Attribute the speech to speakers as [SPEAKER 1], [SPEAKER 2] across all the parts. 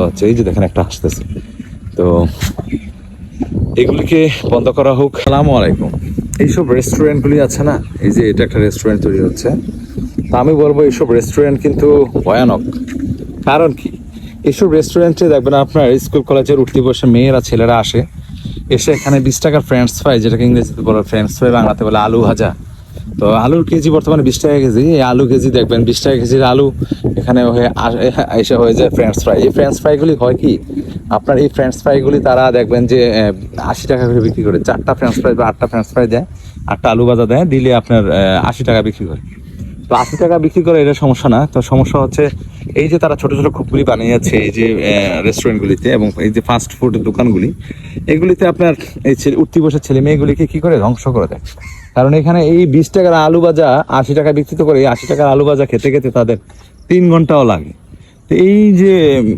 [SPEAKER 1] দেওয়া হচ্ছে। এই যে দেখেন একটা হাসতেছে। তো এগুলিকে বন্ধ করা হোক। আসসালামু আলাইকুম। এইসব রেস্টুরেন্টগুলি আছে না, এই যে এটা একটা রেস্টুরেন্ট তৈরি হচ্ছে, তা আমি বলবো এইসব রেস্টুরেন্ট কিন্তু ভয়ানক। কারণ কি, এইসব রেস্টুরেন্টে দেখবেন আপনার স্কুল কলেজের উঠতি বয়সে মেয়েরা ছেলেরা আসে, এসে এখানে 20 টাকার ফ্রেঞ্চ ফ্রাই, যেটাকে ইংরেজিতে বলে ফ্রেঞ্চ ফ্রাই, বাংলাতে বলে আলু ভাজা। তো আলুর কেজি বর্তমানে 20 টাকা কেজি। এই আলু কেজি দেখবেন 20 টাকা কেজির আলু এখানে এসে হয়ে যায় ফ্রেঞ্চ ফ্রাই। এই ফ্রেঞ্চ ফ্রাইগুলি হয় কি, আপনার এই ফ্রেঞ্চ ফ্রাইগুলি তারা দেখবেন যে 80 টাকা করে বিক্রি করে। 4টা ফ্রেঞ্চ ফ্রাই বা 8টা ফ্রেঞ্চ ফ্রাই দেয়, 8টা আলু ভাজা দেয়, দিলে আপনার 80 টাকা বিক্রি করে। তো 80 টাকা বিক্রি করে এটা সমস্যা না। তো সমস্যা হচ্ছে এই যে তারা ছোট ছোট খোপগুলি বানিয়ে যাচ্ছে এই যে রেস্টুরেন্টগুলিতে এবং এই যে ফাস্ট ফুডের দোকানগুলি, এগুলিতে আপনার এই উঠতি বয়সের ছেলে মেয়েগুলিকে কি করে ধ্বংস করে দেয়। কারণ এখানে এই 20 টাকার আলু ভাজা 80 টাকা বিক্রি করে, এই 80 টাকার আলু ভাজা খেতে খেতে তাদের 3 ঘন্টাও লাগে। তো এই যে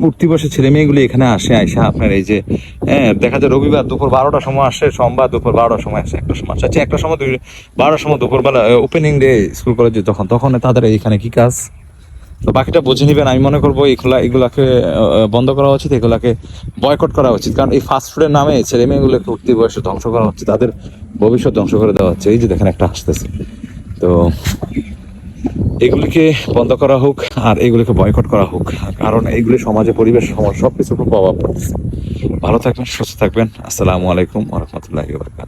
[SPEAKER 1] উঠতি বয়সের ছেলে মেয়েগুলি এখানে আসে, আপনার এই যে দেখা যায় রবিবার দুপুর 12টার সময় আসে, সোমবার দুপুর 12টার সময় আসে, একটা সময় আসে, একটা সময় 12টার সময় দুপুরবেলা ওপেনিং ডে স্কুল কলেজে, তখন তাদের এইখানে কি কাজ। তো বাকিটা বুঝে নিবেন। আমি মনে করবো এগুলাকে বন্ধ করা উচিত, এগুলাকে বয়কট করা উচিত। কারণ এই ফাস্ট ফুডের নামে ছেলে মেয়েগুলোকে উঠতি বয়সে ধ্বংস করা হচ্ছে, তাদের ভবিষ্যৎ ধ্বংস করে দেওয়া হচ্ছে। এই যে দেখেন একটা হাসতেছে। তো এগুলিকে বন্ধ করা হোক আর এগুলিকে বয়কট করা হোক, কারণ এইগুলি সমাজে, পরিবেশ, সমাজ সবকিছুর উপর প্রভাব পড়তেছে। ভালো থাকবেন, সুস্থ থাকবেন। আসসালামু আলাইকুম ওয়া রাহমাতুল্লাহি ওয়া বারাকাতুহু।